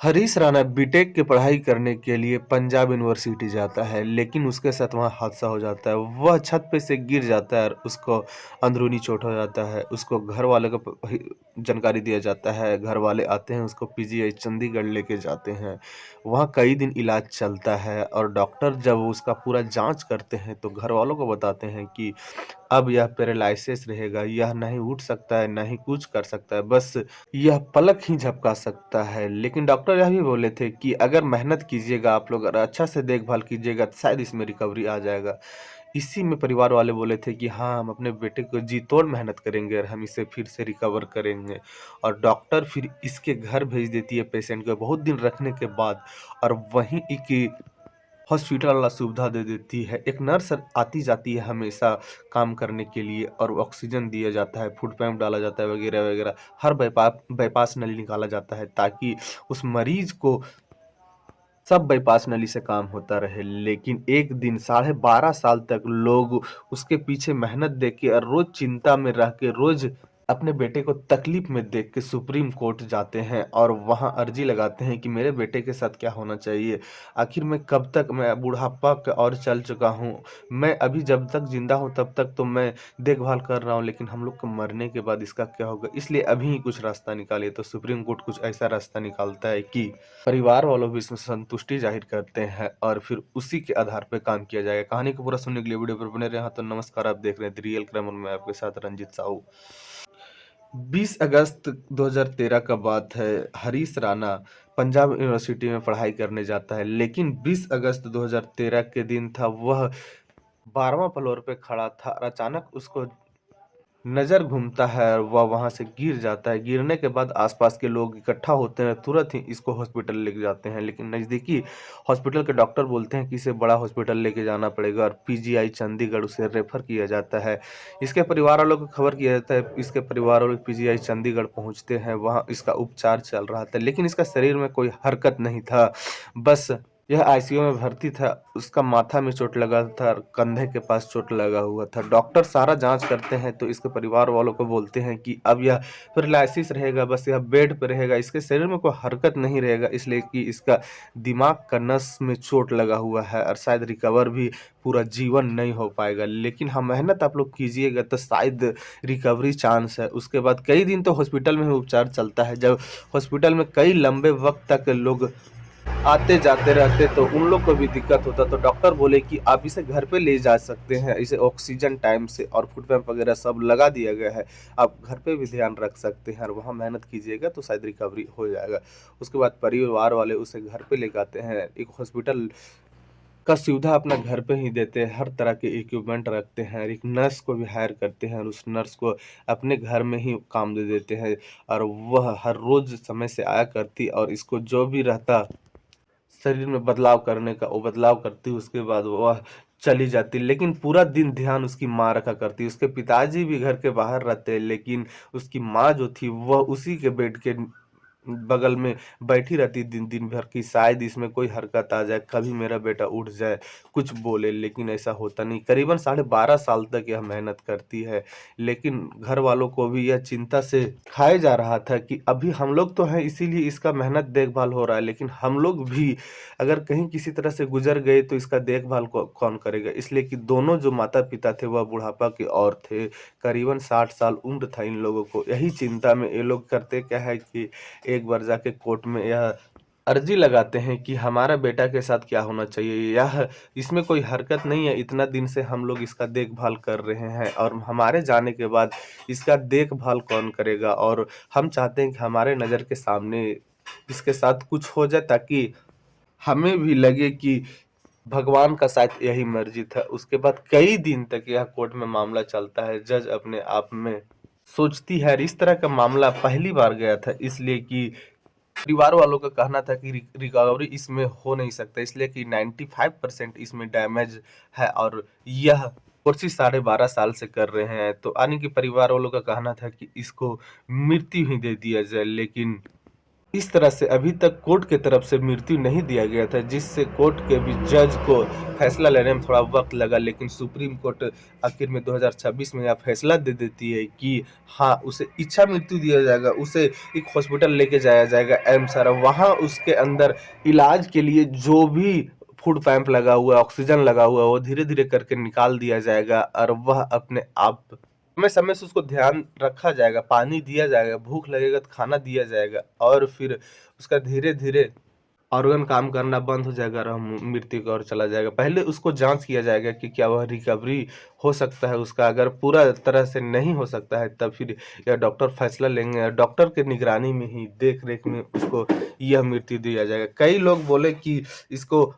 Harish Rana BTech की पढ़ाई करने के लिए पंजाब यूनिवर्सिटी जाता है, लेकिन उसके साथ वहाँ हादसा हो जाता है। वह छत पे से गिर जाता है और उसको अंदरूनी चोट हो जाता है। उसको घर वाले को जानकारी दिया जाता है। घर वाले आते हैं, उसको पीजीआई चंडीगढ़ लेके जाते हैं। वहाँ कई दिन इलाज चलता है और डॉक्टर जब उसका पूरा जांच करते हैं तो घर वालों को बताते हैं कि अब यह पैरालिसिस रहेगा। यह नहीं उठ सकता है, नहीं कुछ कर सकता है, बस यह पलक ही झपका सकता है। लेकिन डॉक्टर यह भी बोले थे कि अगर मेहनत कीजिएगा, आप लोग अगर अच्छा से देखभाल कीजिएगा तो शायद इसमें रिकवरी आ जाएगा। इसी में परिवार वाले बोले थे कि हाँ, हम अपने बेटे को जी तोड़ मेहनत करेंगे और हम इसे फिर से रिकवर करेंगे। और डॉक्टर फिर इसके घर भेज देती है पेशेंट को बहुत दिन रखने के बाद, और वहीं एक हॉस्पिटल वाला सुविधा दे देती है। एक नर्स आती जाती है हमेशा काम करने के लिए, और ऑक्सीजन दिया जाता है, फुट पैम्प डाला जाता है, वगैरह वगैरह। हर बाईपास नली निकाला जाता है ताकि उस मरीज को सब बाईपास नली से काम होता रहे। लेकिन एक दिन 12.5 साल तक लोग उसके पीछे मेहनत देख के और रोज चिंता में रह के, रोज अपने बेटे को तकलीफ में देख के सुप्रीम कोर्ट जाते हैं और वहां अर्जी लगाते हैं कि मेरे बेटे के साथ क्या होना चाहिए। आखिर मैं कब तक, मैं बुढ़ापा का और चल चुका हूँ, मैं अभी जब तक जिंदा हूँ तब तक तो मैं देखभाल कर रहा हूँ, लेकिन हम लोग को मरने के बाद इसका क्या होगा। इसलिए अभी ही कुछ रास्ता निकालिए। तो सुप्रीम कोर्ट कुछ ऐसा रास्ता निकालता है कि परिवार वालों भी इसमें संतुष्टि जाहिर करते हैं और फिर उसी के आधार पे काम किया जाएगा। कहानी को पूरा सुनने के लिए वीडियो पर बने रहे। हाँ, तो नमस्कार, आप देख रहे हैं द रियल क्राइम और मैं आपके साथ रंजित साहू। 20 अगस्त 2013 का बात है। हरीश राणा पंजाब यूनिवर्सिटी में पढ़ाई करने जाता है, लेकिन 20 अगस्त 2013 के दिन था, वह 12वां फ्लोर पे खड़ा था और अचानक उसको नज़र घूमता है और वह वहाँ से गिर जाता है। गिरने के बाद आसपास के लोग इकट्ठा होते हैं, तुरंत ही इसको हॉस्पिटल लेके जाते हैं। लेकिन नज़दीकी हॉस्पिटल के डॉक्टर बोलते हैं कि इसे बड़ा हॉस्पिटल लेके जाना पड़ेगा और पीजीआई चंडीगढ़ उसे रेफर किया जाता है। इसके परिवार वालों को खबर किया जाता है। इसके परिवार वाले पीजीआई चंडीगढ़ पहुँचते हैं, वहाँ इसका उपचार चल रहा था, लेकिन इसका शरीर में कोई हरकत नहीं था। बस यह आईसीयू में भर्ती था। उसका माथा में चोट लगा था और कंधे के पास चोट लगा हुआ था। डॉक्टर सारा जांच करते हैं तो इसके परिवार वालों को बोलते हैं कि अब यह पैरालिसिस रहेगा, बस यह बेड पे रहेगा, इसके शरीर में कोई हरकत नहीं रहेगा, इसलिए कि इसका दिमाग का नस में चोट लगा हुआ है और शायद रिकवर भी पूरा जीवन नहीं हो पाएगा। लेकिन हाँ, मेहनत आप लोग कीजिएगा तो शायद रिकवरी चांस है। उसके बाद कई दिन तो हॉस्पिटल में ही उपचार चलता है। जब हॉस्पिटल में कई लंबे वक्त तक लोग आते जाते रहते तो उन लोग को भी दिक्कत होता। तो डॉक्टर बोले कि आप इसे घर पे ले जा सकते हैं, इसे ऑक्सीजन टाइम से और फुट पैम्प वगैरह सब लगा दिया गया है, आप घर पे भी ध्यान रख सकते हैं और वहाँ मेहनत कीजिएगा तो शायद रिकवरी हो जाएगा। उसके बाद परिवार वाले उसे घर पे लेके आते हैं। एक हॉस्पिटल का सुविधा अपना घर पे ही देते हैं, हर तरह के इक्विपमेंट रखते हैं, एक नर्स को भी हायर करते हैं और उस नर्स को अपने घर में ही काम दे देते हैं, और वह हर रोज समय से आया करती और इसको जो भी रहता शरीर में बदलाव करने का, वो बदलाव करती, उसके बाद वह चली जाती। लेकिन पूरा दिन ध्यान उसकी माँ रखा करती। उसके पिताजी भी घर के बाहर रहते, लेकिन उसकी माँ जो थी वह उसी के बेड के बगल में बैठी रहती दिन दिन भर की शायद इसमें कोई हरकत आ जाए, कभी मेरा बेटा उठ जाए, कुछ बोले। लेकिन ऐसा होता नहीं। करीबन 12.5 साल तक यह मेहनत करती है, लेकिन घर वालों को भी यह चिंता से खाया जा रहा था कि अभी हम लोग तो हैं, इसीलिए इसका मेहनत देखभाल हो रहा है, लेकिन हम लोग भी अगर कहीं किसी तरह से गुजर गए तो इसका देखभाल कौन करेगा। इसलिए कि दोनों जो माता पिता थे वह बुढ़ापा के और थे, करीबन 60 साल उम्र था इन लोगों को। यही चिंता में ये लोग करते क्या है कि एक बार जाके कोर्ट में यह अर्जी लगाते हैं कि हमारा बेटा के साथ क्या होना चाहिए, यह इसमें कोई हरकत नहीं है, इतना दिन से हम लोग इसका देखभाल कर रहे हैं और हमारे जाने के बाद इसका देखभाल कौन करेगा, और हम चाहते हैं कि हमारे नज़र के सामने इसके साथ कुछ हो जाए ताकि हमें भी लगे कि भगवान का शायद यही मर्जी था। उसके बाद कई दिन तक यह कोर्ट में मामला चलता है। जज अपने आप में सोचती है, और इस तरह का मामला पहली बार गया था, इसलिए कि परिवार वालों का कहना था कि रिकवरी इसमें हो नहीं सकता, इसलिए कि 95% इसमें डैमेज है और यह कोशिश 12.5 साल से कर रहे हैं। तो यानी कि परिवार वालों का कहना था कि इसको मृत्यु ही दे दिया जाए। लेकिन इस तरह से अभी तक कोर्ट की तरफ से मृत्यु नहीं दिया गया था, जिससे कोर्ट के भी जज को फैसला लेने में थोड़ा वक़्त लगा, लेकिन सुप्रीम कोर्ट आखिर में 2026 में यह फैसला दे देती है कि हाँ, उसे इच्छा मृत्यु दिया जाएगा, उसे एक हॉस्पिटल लेके जाया जाएगा एम्स और वहाँ उसके अंदर इलाज के लिए जो भी फूड पैम्प लगा हुआ है, ऑक्सीजन लगा हुआ है, वो धीरे-धीरे करके निकाल दिया जाएगा और वह अपने आप समय-समय से उसको ध्यान रखा जाएगा, पानी दिया जाएगा, भूख लगेगा तो खाना दिया जाएगा और फिर उसका धीरे-धीरे ऑर्गन काम करना बंद हो जाएगा और मृत्यु की ओर चला जाएगा। पहले उसको जाँच किया जाएगा कि क्या वह रिकवरी हो सकता है उसका, अगर पूरा तरह से नहीं हो सकता है तब फिर यह डॉक्टर फैसला लेंगे। डॉक्टर के निगरानी में ही, देख-रेख में उसको यह मृत्यु दिया जाएगा। कई लोग बोले कि इसको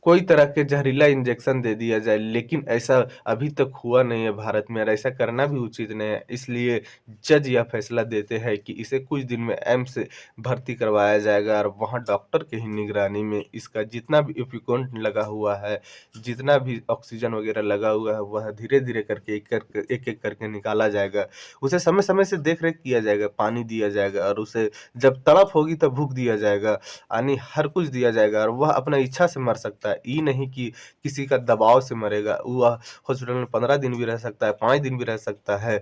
कोई तरह के जहरीला इंजेक्शन दे दिया जाए, लेकिन ऐसा अभी तक हुआ नहीं है भारत में और ऐसा करना भी उचित नहीं है। इसलिए जज यह फैसला देते हैं कि इसे कुछ दिन में एम्स भर्ती करवाया जाएगा और वहाँ डॉक्टर के ही निगरानी में इसका जितना भी इक्विपमेंट लगा हुआ है, जितना भी ऑक्सीजन वगैरह लगा हुआ है, वह धीरे-धीरे करके एक-एक करके निकाला जाएगा। उसे समय-समय से देख-रेख किया जाएगा, पानी दिया जाएगा और उसे जब तड़प होगी तब भूख दिया जाएगा, यानी हर कुछ दिया जाएगा और वह अपना इच्छा से मर सकता है। ये नहीं कि किसी का दबाव से मरेगा। वह हॉस्पिटल में 15 दिन भी रह सकता है, 5 दिन भी रह सकता है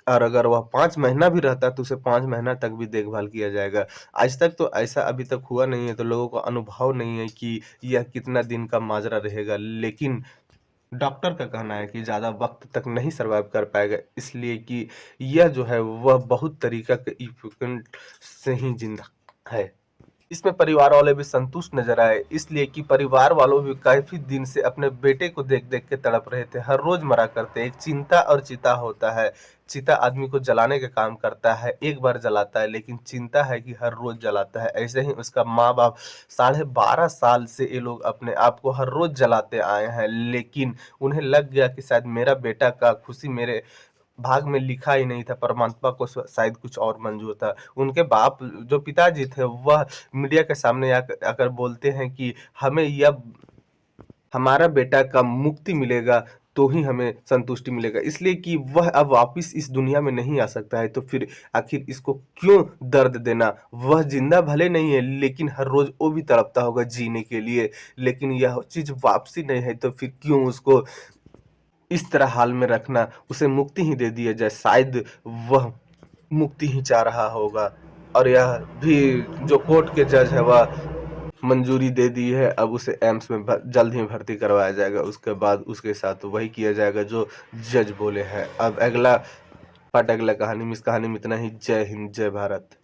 और अगर वह 5 महीना भी रहता है तो उसे 5 महीना तक भी देखभाल किया जाएगा। आज तक तो ऐसा अभी तक हुआ नहीं है, तो लोगों को अनुभव नहीं है कि यह कितना दिन का माजरा रहेगा। लेकिन डॉक्टर का कहना है कि ज़्यादा वक़्त तक नहीं सर्वाइव कर पाएगा, इसलिए कि यह जो है वह बहुत तरीक़ा के इक्विपमेंट से ही ज़िंदा है। इसमें परिवार वाले भी संतुष्ट नजर आए, इसलिए कि परिवार वालों भी काफी दिन से अपने बेटे को देख देख के तड़प रहे थे, हर रोज मरा करते। एक चिंता और चिता होता है, चिता आदमी को जलाने का काम करता है, एक बार जलाता है, लेकिन चिंता है कि हर रोज जलाता है। ऐसे ही उसका माँ बाप 12.5 साल से ये लोग अपने आप को हर रोज जलाते आए हैं, लेकिन उन्हें लग गया कि शायद मेरा बेटा का खुशी मेरे भाग में लिखा ही नहीं था, परमात्मा को शायद कुछ और मंजूर था। उनके बाप जो पिताजी थे वह मीडिया के सामने आकर बोलते हैं कि हमें यह हमारा बेटा का मुक्ति मिलेगा तो ही हमें संतुष्टि मिलेगा, इसलिए कि वह अब वापिस इस दुनिया में नहीं आ सकता है, तो फिर आखिर इसको क्यों दर्द देना। वह जिंदा भले नहीं है, लेकिन हर रोज वो भी तड़पता होगा जीने के लिए, लेकिन यह चीज वापसी नहीं है, तो फिर क्यों उसको इस तरह हाल में रखना, उसे मुक्ति ही दे दिया जाए, शायद वह मुक्ति ही चाह रहा होगा। और यह भी जो कोर्ट के जज है वह मंजूरी दे दी है, अब उसे एम्स में जल्द ही भर्ती करवाया जाएगा। उसके बाद उसके साथ वही किया जाएगा जो जज बोले हैं। अब अगला पार्ट, अगला कहानी में, इस कहानी में इतना ही। जय हिंद, जय भारत।